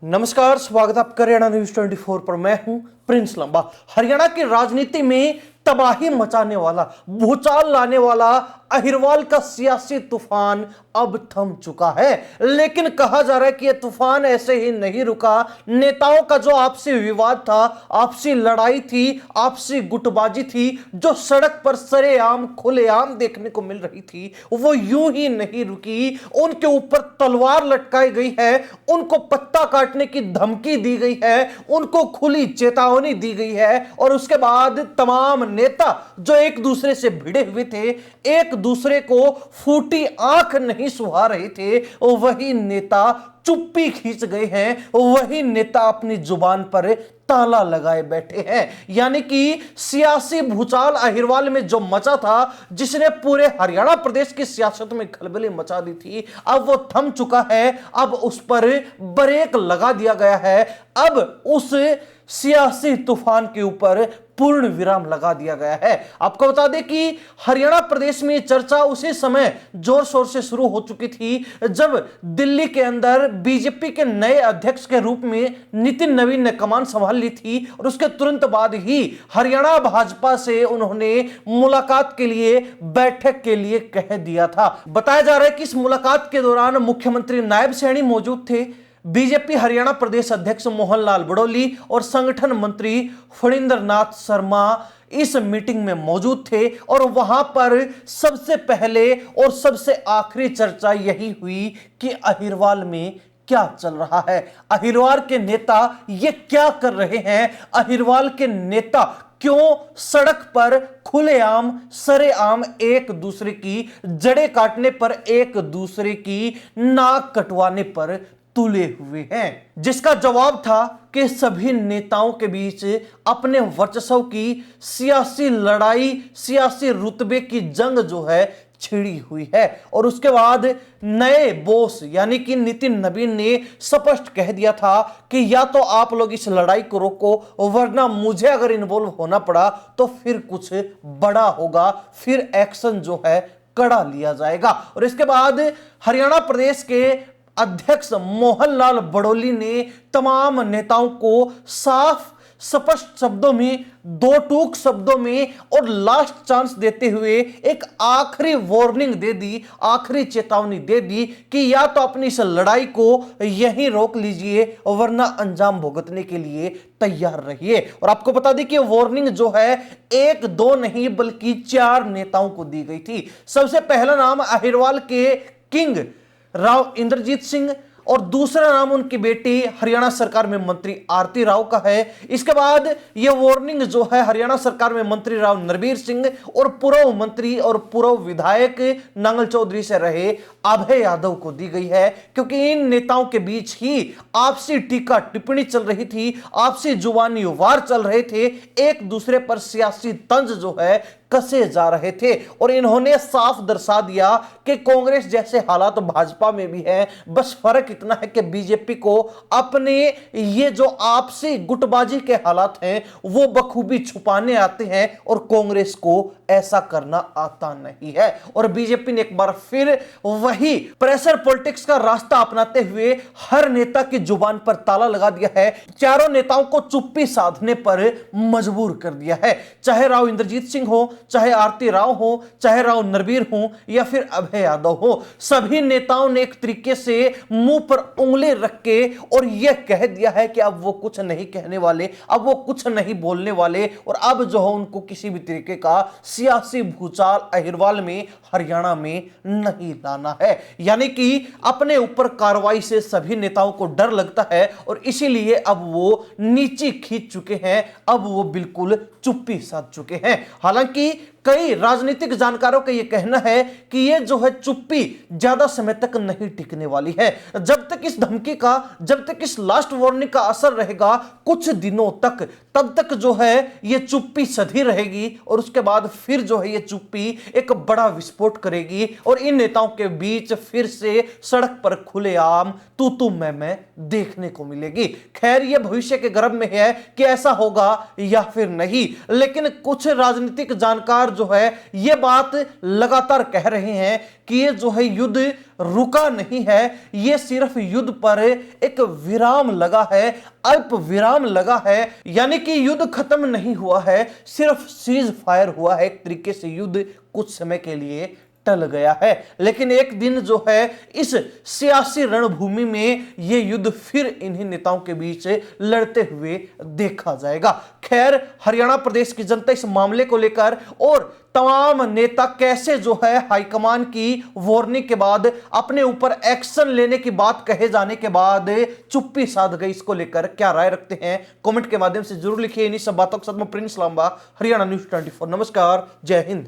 नमस्कार, स्वागत है आपका हरियाणा न्यूज 24 पर। मैं हूं प्रिंस लंबा। हरियाणा की राजनीति में तबाही मचाने वाला, भूचाल लाने वाला अहिरवाल का सियासी तूफान अब थम चुका है। लेकिन कहा जा रहा है कि यह तूफान ऐसे ही नहीं रुका। नेताओं का जो आपसी विवाद था, आपसी लड़ाई थी, आपसी गुटबाजी थी, जो सड़क पर सरेआम खुलेआम देखने को मिल रही थी, वो यूं ही नहीं रुकी। उनके ऊपर तलवार लटकाई गई है, उनको पत्ता काटने की धमकी दी गई है, उनको खुली चेतावनी दी गई है। और उसके बाद तमाम नेता जो एक दूसरे से भिड़े हुए थे, एक दूसरे को फूटी आंख नहीं सुहा रहे थे, वही नेता चुप्पी खींच गए हैं, वही नेता अपनी जुबान पर ताला लगाए बैठे हैं। यानी कि सियासी भूचाल अहिरवाल में जो मचा था, जिसने पूरे हरियाणा प्रदेश की सियासत में खलबली मचा दी थी, अब वो थम चुका है। अब उस पर ब्रेक लगा दिया गया है। अब उस सियासी तूफान के ऊपर पूर्ण विराम लगा दिया गया है। आपको बता दें कि हरियाणा प्रदेश में चर्चा उसी समय जोर शोर से शुरू हो चुकी थी जब दिल्ली के अंदर बीजेपी के नए अध्यक्ष के रूप में नितिन नवीन ने कमान संभाल ली थी। और उसके तुरंत बाद ही हरियाणा भाजपा से उन्होंने मुलाकात के लिए, बैठक के लिए कह दिया था। बताया जा रहा है कि इस मुलाकात के दौरान मुख्यमंत्री नायब सैनी मौजूद थे, बीजेपी हरियाणा प्रदेश अध्यक्ष मोहन लाल बड़ौली और संगठन मंत्री फणींद्र नाथ शर्मा इस मीटिंग में मौजूद थे। और वहां पर सबसे पहले और सबसे आखिरी चर्चा यही हुई कि अहिरवाल में क्या चल रहा है, अहिरवाल के नेता ये क्या कर रहे हैं, अहिरवाल के नेता क्यों सड़क पर खुलेआम सरेआम एक दूसरे की जड़ें काटने पर, एक दूसरे की नाक कटवाने पर तुले हुए हैं। जिसका जवाब था कि सभी नेताओं के बीच अपने वर्चस्व की सियासी लड़ाई, सियासी रुतबे की जंग जो है छिड़ी हुई है। और उसके बाद नए बॉस यानी कि नितिन नवीन ने स्पष्ट कह दिया था कि या तो आप लोग इस लड़ाई को रोको, वरना मुझे अगर इन्वॉल्व होना पड़ा तो फिर कुछ बड़ा होगा, फिर एक्शन जो है कड़ा लिया जाएगा। और इसके बाद हरियाणा प्रदेश के अध्यक्ष मोहन लाल बड़ौली ने तमाम नेताओं को साफ स्पष्ट शब्दों में, दो टूक शब्दों में और लास्ट चांस देते हुए एक आखिरी वार्निंग दे दी, आखिरी चेतावनी दे दी कि या तो अपनी इस लड़ाई को यहीं रोक लीजिए, वरना अंजाम भुगतने के लिए तैयार रहिए। और आपको बता दें कि वार्निंग जो है एक दो नहीं बल्कि 4 नेताओं को दी गई थी। सबसे पहला नाम अहिरवाल के किंग राव इंद्रजीत सिंह और दूसरा नाम उनकी बेटी हरियाणा सरकार में मंत्री आरती राव का है। इसके बाद यह वार्निंग जो है हरियाणा सरकार में मंत्री राव नरबीर सिंह और पूर्व मंत्री और पूर्व विधायक नांगल चौधरी से रहे अभय यादव को दी गई है, क्योंकि इन नेताओं के बीच ही आपसी टीका टिप्पणी चल रही थी, आपसी जुबानी वार चल रहे थे, एक दूसरे पर सियासी तंज जो है कसे जा रहे थे। और इन्होंने साफ दर्शा दिया कि कांग्रेस जैसे हालात भाजपा में भी है, बस फर्क इतना है कि बीजेपी को अपने ये जो आपसी गुटबाजी के हालात हैं वो बखूबी छुपाने आते हैं और कांग्रेस को ऐसा करना आता नहीं है। और बीजेपी ने एक बार फिर वही प्रेशर पॉलिटिक्स का रास्ता अपनाते हुए हर नेता की जुबान पर ताला लगा दिया है, चारों नेताओं को चुप्पी साधने पर मजबूर कर दिया है। चाहे राव इंद्रजीत सिंह हो, चाहे आरती राव हो, चाहे राव नरबीर हो या फिर अभय यादव हो, सभी नेताओं ने एक तरीके से मुंह पर उंगली रख के और यह कह दिया है कि अब वो कुछ नहीं कहने वाले, अब वो कुछ नहीं बोलने वाले, और अब जो है उनको किसी भी तरीके का सियासी भूचाल अहिरवाल में, हरियाणा में नहीं लाना है। यानी कि अपने ऊपर कार्रवाई से सभी नेताओं को डर लगता है और इसीलिए अब वो नीचे खींच चुके हैं, अब वो बिल्कुल चुप्पी साध चुके हैं। हालांकि कई राजनीतिक जानकारों का यह कहना है कि यह जो है चुप्पी ज्यादा समय तक नहीं टिकने वाली है। जब तक इस धमकी का, जब तक इस लास्ट वार्निंग का असर रहेगा कुछ दिनों तक, तब तक जो है यह चुप्पी सधी रहेगी और उसके बाद फिर जो है यह चुप्पी एक बड़ा विस्फोट करेगी और इन नेताओं के बीच फिर से सड़क पर खुलेआम तू तू मैं देखने को मिलेगी। खैर यह भविष्य के गर्भ में है कि ऐसा होगा या फिर नहीं, लेकिन कुछ राजनीतिक जानकार लेकर जो है ये बात लगातार कह रहे हैं कि ये जो है युद्ध रुका नहीं है, ये सिर्फ युद्ध पर एक विराम लगा है, अल्प विराम लगा है, यानी कि युद्ध खत्म नहीं हुआ है, सिर्फ सीज फायर हुआ है। एक तरीके से युद्ध कुछ समय के लिए टल गया है, लेकिन एक दिन जो है इस सियासी रणभूमि में यह युद्ध फिर इन्हीं नेताओं के बीच लड़ते हुए देखा जाएगा। खैर, हरियाणा प्रदेश की जनता इस मामले को लेकर और तमाम नेता कैसे जो है हाईकमान की वार्निंग के बाद अपने ऊपर एक्शन लेने की बात कहे जाने के बाद चुप्पी साध गई, इसको लेकर क्या राय रखते हैं कमेंट के माध्यम से जरूर लिखिए। इन्हीं सब बातों के साथ मैं प्रिंस लांबा, हरियाणा न्यूज़ 24। नमस्कार, जय हिंद।